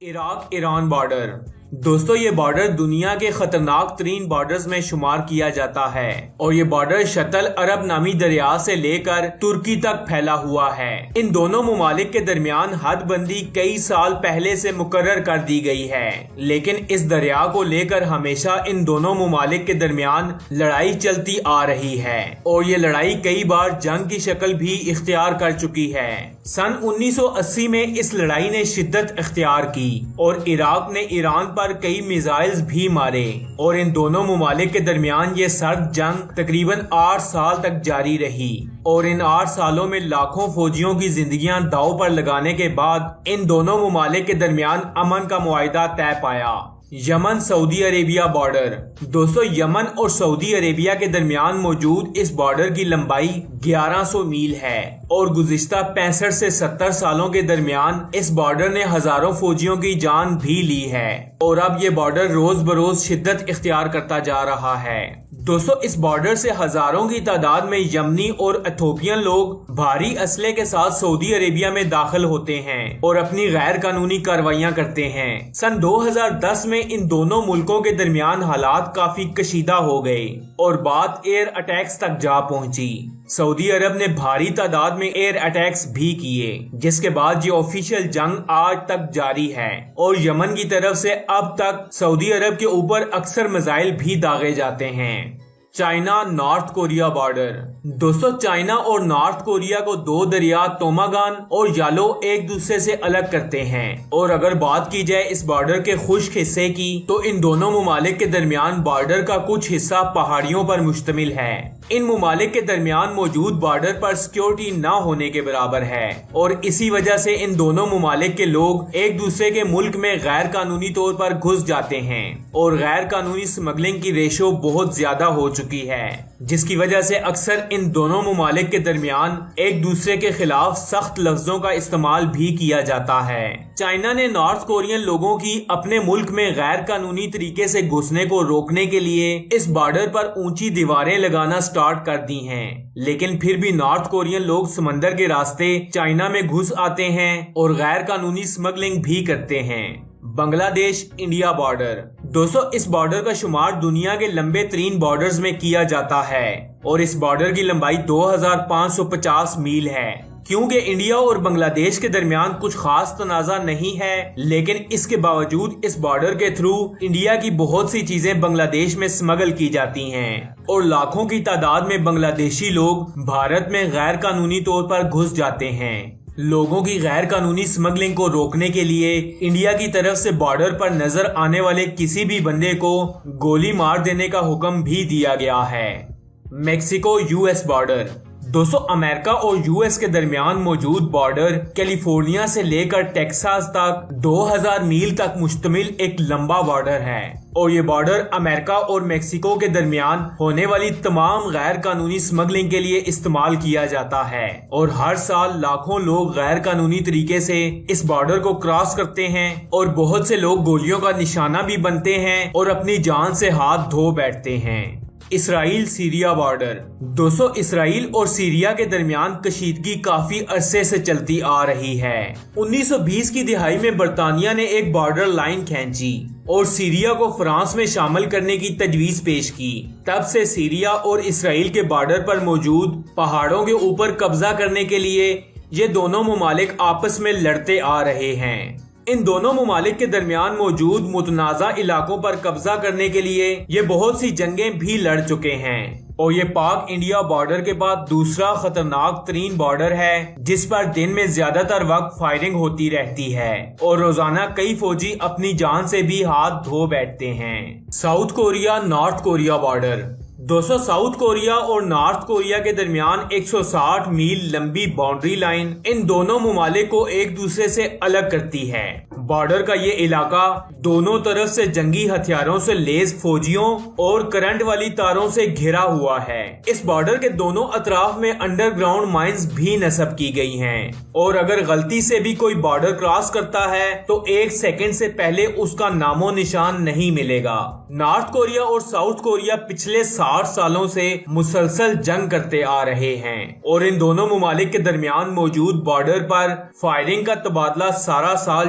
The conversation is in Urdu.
عراق ایران بارڈر دوستو یہ بارڈر دنیا کے خطرناک ترین بارڈرز میں شمار کیا جاتا ہے اور یہ بارڈر شتل عرب نامی دریا سے لے کر ترکی تک پھیلا ہوا ہے۔ ان دونوں ممالک کے درمیان حد بندی کئی سال پہلے سے مقرر کر دی گئی ہے، لیکن اس دریا کو لے کر ہمیشہ ان دونوں ممالک کے درمیان لڑائی چلتی آ رہی ہے اور یہ لڑائی کئی بار جنگ کی شکل بھی اختیار کر چکی ہے۔ سن 1980 میں اس لڑائی نے شدت اختیار کی اور عراق نے ایران پر کئی میزائلز بھی مارے اور ان دونوں ممالک کے درمیان یہ سرد جنگ تقریباً 8 سال تک جاری رہی اور ان 8 سالوں میں لاکھوں فوجیوں کی زندگیاں داؤ پر لگانے کے بعد ان دونوں ممالک کے درمیان امن کا معاہدہ طے پایا۔ یمن سعودی عربیہ بارڈر دوستو یمن اور سعودی عربیہ کے درمیان موجود اس بارڈر کی لمبائی 1100 میل ہے اور گزشتہ 65 سے 70 سالوں کے درمیان اس بارڈر نے ہزاروں فوجیوں کی جان بھی لی ہے اور اب یہ بارڈر روز بروز شدت اختیار کرتا جا رہا ہے۔ دوستو اس بارڈر سے ہزاروں کی تعداد میں یمنی اور ایتھوپین لوگ بھاری اسلحے کے ساتھ سعودی عربیہ میں داخل ہوتے ہیں اور اپنی غیر قانونی کارروائیاں کرتے ہیں۔ سن 2010 میں ان دونوں ملکوں کے درمیان حالات کافی کشیدہ ہو گئے اور بات ایئر اٹیکس تک جا پہنچی۔ سعودی عرب نے بھاری تعداد میں ایئر اٹیکس بھی کیے، جس کے بعد یہ آفیشیل جنگ آج تک جاری ہے اور یمن کی طرف سے اب تک سعودی عرب کے اوپر اکثر میزائل بھی داغے جاتے ہیں۔ چائنا نارتھ کوریا بارڈر دوستو چائنا اور نارتھ کوریا کو دو دریا توماگان اور یالو ایک دوسرے سے الگ کرتے ہیں اور اگر بات کی جائے اس بارڈر کے خشک حصے کی تو ان دونوں ممالک کے درمیان بارڈر کا کچھ حصہ پہاڑیوں پر مشتمل ہے۔ ان ممالک کے درمیان موجود بارڈر پر سیکیورٹی نہ ہونے کے برابر ہے اور اسی وجہ سے ان دونوں ممالک کے لوگ ایک دوسرے کے ملک میں غیر قانونی طور پر گھس جاتے ہیں اور غیر قانونی سمگلنگ کی ریشو بہت زیادہ ہو چکی ہے، جس کی وجہ سے اکثر ان دونوں ممالک کے درمیان ایک دوسرے کے خلاف سخت لفظوں کا استعمال بھی کیا جاتا ہے۔ چائنا نے نارتھ کورین لوگوں کی اپنے ملک میں غیر قانونی طریقے سے گھسنے کو روکنے کے لیے اس بارڈر پر اونچی دیواریں لگانا سٹارٹ کر دی ہیں، لیکن پھر بھی نارتھ کورین لوگ سمندر کے راستے چائنا میں گھس آتے ہیں اور غیر قانونی سمگلنگ بھی کرتے ہیں۔ بنگلہ دیش انڈیا بارڈر دوستو اس بارڈر کا شمار دنیا کے لمبے ترین بارڈرز میں کیا جاتا ہے اور اس بارڈر کی لمبائی 2550 میل ہے۔ کیونکہ انڈیا اور بنگلہ دیش کے درمیان کچھ خاص تنازع نہیں ہے، لیکن اس کے باوجود اس بارڈر کے تھرو انڈیا کی بہت سی چیزیں بنگلہ دیش میں سمگل کی جاتی ہیں اور لاکھوں کی تعداد میں بنگلہ دیشی لوگ بھارت میں غیر قانونی طور پر گھس جاتے ہیں۔ لوگوں کی غیر قانونی سمگلنگ کو روکنے کے لیے انڈیا کی طرف سے بارڈر پر نظر آنے والے کسی بھی بندے کو گولی مار دینے کا حکم بھی دیا گیا ہے۔ میکسیکو یو ایس بارڈر دوستو امریکہ اور یو ایس کے درمیان موجود بارڈر کیلیفورنیا سے لے کر ٹیکساس تک 2000 میل تک مشتمل ایک لمبا بارڈر ہے اور یہ بارڈر امریکہ اور میکسیکو کے درمیان ہونے والی تمام غیر قانونی سمگلنگ کے لیے استعمال کیا جاتا ہے اور ہر سال لاکھوں لوگ غیر قانونی طریقے سے اس بارڈر کو کراس کرتے ہیں اور بہت سے لوگ گولیوں کا نشانہ بھی بنتے ہیں اور اپنی جان سے ہاتھ دھو بیٹھتے ہیں۔ اسرائیل سیریا بارڈر دوستو اسرائیل اور سیریا کے درمیان کشیدگی کافی عرصے سے چلتی آ رہی ہے۔ 1920 کی دہائی میں برطانیہ نے ایک بارڈر لائن کھینچی اور سیریا کو فرانس میں شامل کرنے کی تجویز پیش کی۔ تب سے سیریا اور اسرائیل کے بارڈر پر موجود پہاڑوں کے اوپر قبضہ کرنے کے لیے یہ دونوں ممالک آپس میں لڑتے آ رہے ہیں۔ ان دونوں ممالک کے درمیان موجود متنازع علاقوں پر قبضہ کرنے کے لیے یہ بہت سی جنگیں بھی لڑ چکے ہیں اور یہ پاک انڈیا بارڈر کے بعد دوسرا خطرناک ترین بارڈر ہے جس پر دن میں زیادہ تر وقت فائرنگ ہوتی رہتی ہے اور روزانہ کئی فوجی اپنی جان سے بھی ہاتھ دھو بیٹھتے ہیں۔ South Korea north Korea border دوستو ساؤتھ کوریا اور نارتھ کوریا کے درمیان 160 میل لمبی باؤنڈری لائن ان دونوں ممالک کو ایک دوسرے سے الگ کرتی ہے۔ بارڈر کا یہ علاقہ دونوں طرف سے جنگی ہتھیاروں سے لیس فوجیوں اور کرنٹ والی تاروں سے گھرا ہوا ہے۔ اس بارڈر کے دونوں اطراف میں انڈر گراؤنڈ مائنز بھی نصب کی گئی ہیں اور اگر غلطی سے بھی کوئی بارڈر کراس کرتا ہے تو 1 سیکنڈ سے پہلے اس کا نام و نشان نہیں ملے گا۔ نارتھ کوریا اور ساؤتھ کوریا پچھلے 60 سالوں سے مسلسل جنگ کرتے آ رہے ہیں اور ان دونوں ممالک کے درمیان موجود بارڈر پر فائرنگ کا تبادلہ سارا سال